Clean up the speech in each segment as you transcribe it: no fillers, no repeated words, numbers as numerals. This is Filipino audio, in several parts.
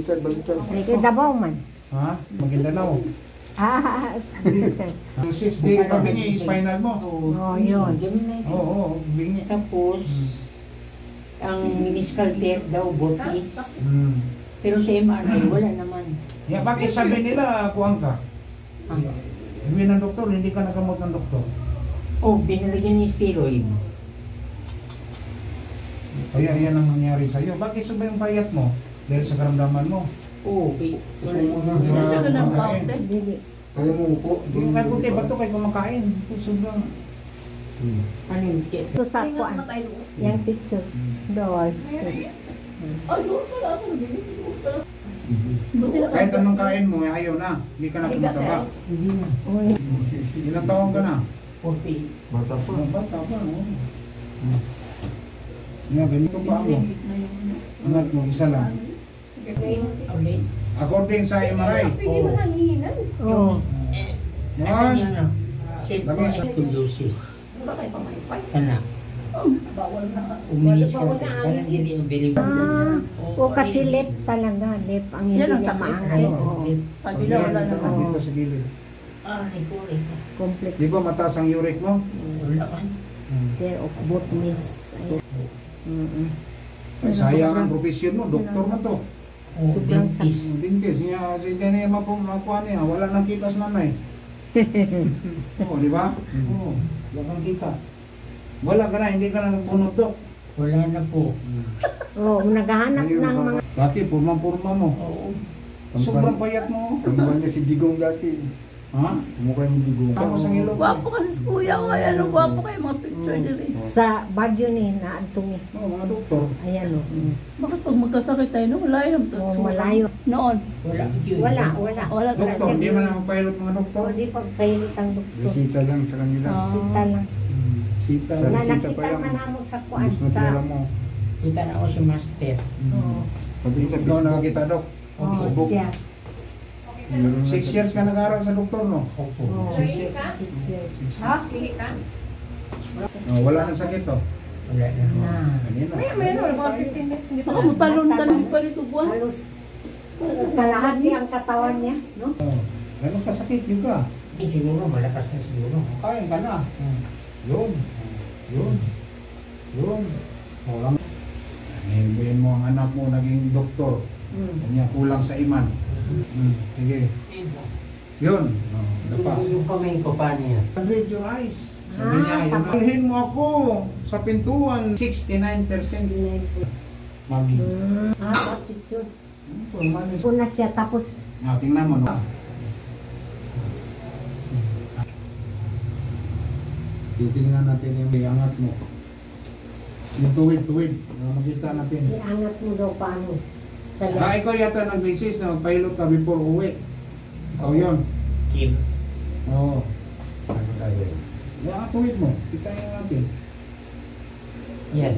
baliktad. Kaya Davao man. Ha? Maguindanao. Sis, di bingi spinal mo. Oo, yun. Oo, bingi. Tapos, ang meniscal tear daw, botis. Pero sa MRI, wala naman. Ya, bakit sabi nila, kuwang ka? Sabi ng doktor, hindi ka nagamot ng doktor. Oh, binalagyan ni steroid. Kaya yan ang nangyari sa'yo. Bakit sabi yung payat mo? Dahil sa karamdaman mo. Oo, okay. Kaya mo upo. Kaya puti, ba't ito kayo kumakain? Ito sobrang... Ano yung Ito sa kuan. Yung picture. Dolls. Kahit anong kain mo, ayaw na. Hindi ka na tumataba. Hindi na. Uy. Ilang taon ka na? 40. Bata pa. Bata pa, no? Nga, ganito pa mo. Anak mo, isa lang. Okay. According sa MRI. Oo. Asan yun, no? Labas. Scoliosis. Kana. Uminis ka. Kana hindi umbilig. O kasi lip talaga. Lip ang hindi niya maangal. Oo. Kabila wala naman. Dito sa gilid. Ay, kulit. Complex. Di ba mataas ang uric mo? Wala man. Care of botnis. Ay, sayang ang profesyon mo. Doktor na to. Sobrang Dentist. Dentist niya, si niya makuha niya. Wala nang kita sa nanay. Oo, di ba? Oo, wala kang kita. Wala ka na, hindi ka na nagpunod, Dok. Wala na po. Oo, naghahanap ng mga... Dati, purma-purma mo. Oo. Sobrang payat mo. Kamukha niya si Digong dati. Ha? Kamukha niya Digong. Tapos ang ilong. Gwapo kasi si kuya ko. Ayan, gwapo kayo mga picture nila eh. Sa Baguio ni naantumi. Oo, mga doktor. Ayan o. Bakit pag magkasakit tayo, no? Malayo. Oo, malayo. Noon. Wala. Wala. Doktor, hindi man ang pilot mga doktor. O di pagpainit ang doktor. Resita lang sa kanila. Sita lang. Sita. Sa Na resita pa nakita yan. man namo sa kuan Mas sa... natira mo. Kita na ako si Master. Oo. Sabi ko sa Ikaw nakakita, Dok. Oo, Facebook. siya. 6 years ka nag-aaral sa doktor, no? Opo. Oo, 6 years. Oh, wala nang sakit, oh. Wala na. Kanina. Baka matalon ka lang pa rito, buwan. Halos kalahati ang katawan niya, no? Oh, ganun kasakit juga. Siguro, malakas na siguro. Kain ka na. Yun. Walang. Himbayin mo ang anak mo naging doktor. Kanya kulang sa iman. Sige. Yun. Dapa. Yung kamay ko, paano yan? Read your eyes. Sabi niya, sabi. dalhin mo ako sa pintuan. 69%. Mami. Attitude. Una siya tapos Tingnan mo, no? Titingnan natin yung iangat mo. Yung tuwid. Makita natin. iangat mo daw paano. Sa Ikaw yata nag-resist na magpahilot ka before uwi. Ikaw yun. Kim. Oo. Tuwid mo. Kita nyo natin. Yan.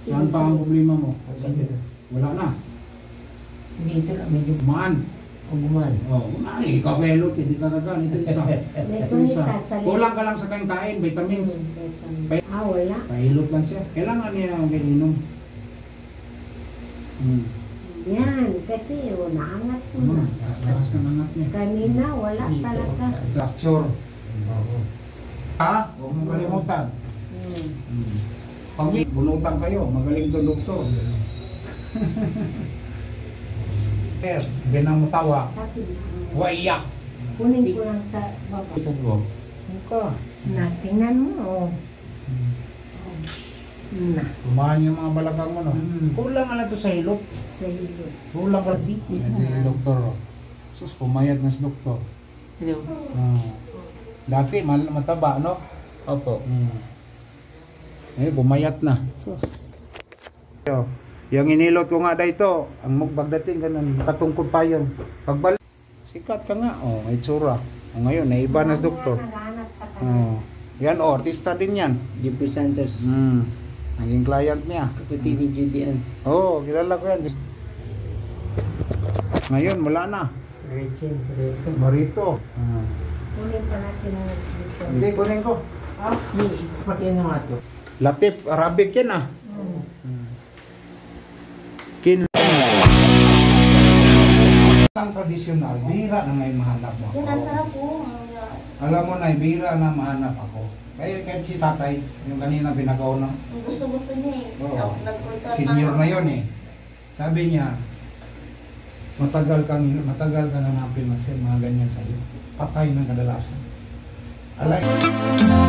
Saan pa ang problema mo? Wala na. Dito na, medyo Maan. kuguman. Kumain. Ikaw kahilot. Hindi ka nagan. Ito isa. Ito isa sa Kulang ka lang sa kanyang kain. Vitamins. wala. Kahilot lang siya. Kailangan niya ang ganinom. Yan, kasi naangat mo na. Lakas ng anak niya. Kanina, wala talaga. Fracture. Ha? Huwag mong kalimutan. Pag bunutan kayo, magaling to doktor. Binang mo tawa. Sabi na, Waiyak. kunin ko lang sa baba. Muka. Tingnan mo, oh. Na, Kumahan yung mga balakang mo, no? Kulang nga na to sa hilot. sa hilot. Kulang ka. Yan, doktor. Sus, pumayat na si doktor. Hello. Dati, mataba, no? Opo. Bumayat na. Sus. Yung inilot ko nga dito, ang mugbagdating ganun, katungkod pa yun. Pagbalik, sikat ka nga, may tsura. Ngayon, naiba na doktor. Naghahanap sa kanya. Yan, artista din yan. GP Santos. Naging client niya. Kapatid ni GDN. Kilala ko yan. Ngayon, wala na. Rachel. Marito. Kunin pa natin ang slipper. Hindi, kunin ko. Pati na nga ito. Latif, Arabic yan ah. Kin ang tradisyonal, bihira na ngayon mahanap mo Yan, ang ako. sarap po. Alam mo na, bihira na mahanap ako. Kaya kahit si tatay, yung kanina pinagaw na, Ang gusto-gusto niya eh. Oo. Nagkontract senior na yun eh. Sabi niya, matagal ka nanapin na mga ganyan sa'yo. Patay ng kadalasan. Alay.